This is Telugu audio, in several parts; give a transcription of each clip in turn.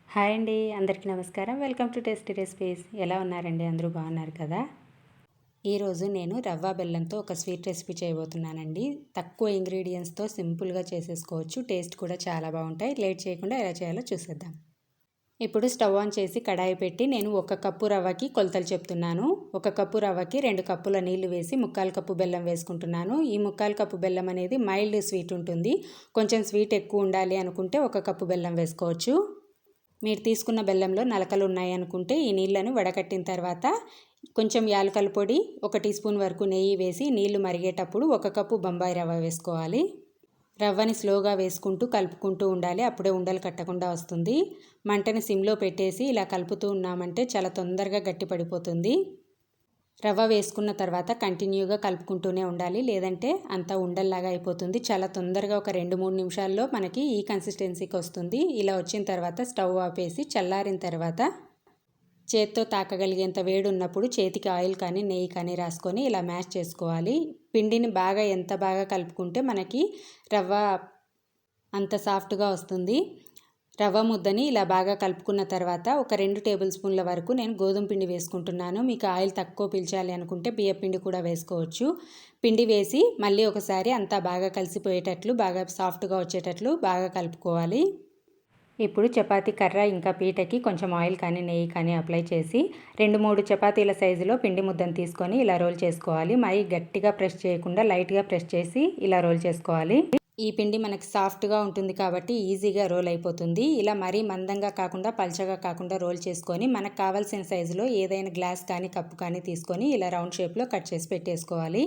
హాయ్ అండి, అందరికీ నమస్కారం. Welcome to tasty recipes. ఎలా ఉన్నారండి? అందరూ బాగున్నారు కదా? ఈరోజు నేను రవ్వ బెల్లంతో ఒక స్వీట్ రెసిపీ చేయబోతున్నానండి. తక్కువ ఇంగ్రీడియంట్స్తో సింపుల్గా చేసేసుకోవచ్చు. టేస్ట్ కూడా చాలా బాగుంటాయి. లేట్ చేయకుండా ఎలా చేయాలో చూసేద్దాం. ఇప్పుడు స్టవ్ ఆన్ చేసి కడాయి పెట్టి నేను 1 కప్పు రవ్వకి కొలతలు చెప్తున్నాను. 1 కప్పు రవ్వకి 2 కప్పుల నీళ్లు వేసి 1/4 కప్పు బెల్లం వేసుకుంటున్నాను. ఈ 1/4 కప్పు బెల్లం అనేది మైల్డ్ స్వీట్ ఉంటుంది. కొంచెం స్వీట్ ఎక్కువ ఉండాలి అనుకుంటే 1 కప్పు బెల్లం వేసుకోవచ్చు. మీరు తీసుకున్న బెల్లంలో నలకలు ఉన్నాయి అనుకుంటే ఈ నీళ్ళను వడకట్టిన తర్వాత కొంచెం యాలకుల పొడి, 1 టీ స్పూన్ వరకు నెయ్యి వేసి నీళ్లు మరిగేటప్పుడు 1 కప్పు బొంబాయి రవ్వ వేసుకోవాలి. రవ్వని స్లోగా వేసుకుంటూ కలుపుకుంటూ ఉండాలి. అప్పుడే ఉండలు కట్టకుండా వస్తుంది. మంటని సిమ్లో పెట్టేసి ఇలా కలుపుతూ ఉన్నామంటే చాలా తొందరగా గట్టి పడిపోతుంది. రవ్వ వేసుకున్న తర్వాత కంటిన్యూగా కలుపుకుంటూనే ఉండాలి, లేదంటే అంతా ఉండల్లాగా అయిపోతుంది. చాలా తొందరగా ఒక 2-3 నిమిషాల్లో మనకి ఈ కన్సిస్టెన్సీకి వస్తుంది. ఇలా వచ్చిన తర్వాత స్టవ్ ఆపేసి చల్లారిన తర్వాత చేత్తో తాకగలిగేంత వేడి ఉన్నప్పుడు చేతికి ఆయిల్ కానీ నెయ్యి కానీ రాసుకొని ఇలా మ్యాష్ చేసుకోవాలి. పిండిని ఎంత బాగా కలుపుకుంటే మనకి రవ్వ అంత సాఫ్ట్గా వస్తుంది. రవ్వ ముద్దని ఇలా బాగా కలుపుకున్న తర్వాత ఒక 2 టేబుల్ స్పూన్ల వరకు నేను గోధుమ పిండి వేసుకుంటున్నాను. మీకు ఆయిల్ తక్కువ పీల్చాలి అనుకుంటే బియ్యం పిండి కూడా వేసుకోవచ్చు. పిండి వేసి మళ్ళీ ఒకసారి అంతా బాగా కలిసిపోయేటట్లు, బాగా సాఫ్ట్గా వచ్చేటట్లు బాగా కలుపుకోవాలి. ఇప్పుడు చపాతీ కర్ర ఇంకా పీటకి కొంచెం ఆయిల్ కానీ నెయ్యి కానీ అప్లై చేసి 2-3 చపాతీల సైజులో పిండి ముద్దను తీసుకొని ఇలా రోల్ చేసుకోవాలి. మరీ గట్టిగా ప్రెస్ చేయకుండా లైట్గా ప్రెస్ చేసి ఇలా రోల్ చేసుకోవాలి. ఈ పిండి మనకి సాఫ్ట్గా ఉంటుంది కాబట్టి ఈజీగా రోల్ అయిపోతుంది. ఇలా మరీ మందంగా కాకుండా పల్చగా కాకుండా రోల్ చేసుకొని మనకు కావాల్సిన సైజులో ఏదైనా గ్లాస్ కానీ కప్పు కానీ తీసుకొని ఇలా రౌండ్ షేప్లో కట్ చేసి పెట్టేసుకోవాలి.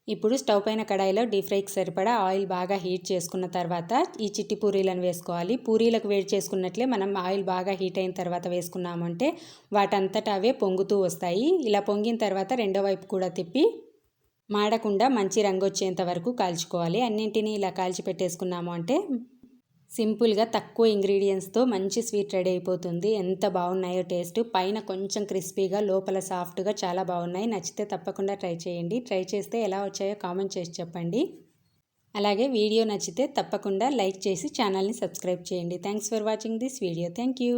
ఇప్పుడు స్టవ్ పైన కడాయిలో డీప్ ఫ్రైకి సరిపడా ఆయిల్ బాగా హీట్ చేసుకున్న తర్వాత ఈ చిట్టి పూరీలను వేసుకోవాలి. పూరీలకు వేడి చేసుకున్నట్లే మనం ఆయిల్ బాగా హీట్ అయిన తర్వాత వేసుకున్నామంటే వాటంతటా అవే పొంగుతూ వస్తాయి. ఇలా పొంగిన తర్వాత రెండో వైపు కూడా తిప్పి మాడకుండా మంచి రంగు వచ్చేంత వరకు కాల్చుకోవాలి. అన్నింటినీ ఇలా కాల్చి పెట్టేసుకున్నాము అంటే సింపుల్గా తక్కువ ఇంగ్రీడియంట్స్తో మంచి స్వీట్ రెడీ అయిపోతుంది. ఎంత బాగున్నాయో టేస్ట్, పైన కొంచెం క్రిస్పీగా లోపల సాఫ్ట్గా చాలా బాగున్నాయి. నచ్చితే తప్పకుండా ట్రై చేయండి. ట్రై చేస్తే ఎలా వచ్చాయో కామెంట్ చేసి చెప్పండి. అలాగే వీడియో నచ్చితే తప్పకుండా లైక్ చేసి ఛానల్ని సబ్స్క్రైబ్ చేయండి. Thanks for watching this video. Thank you.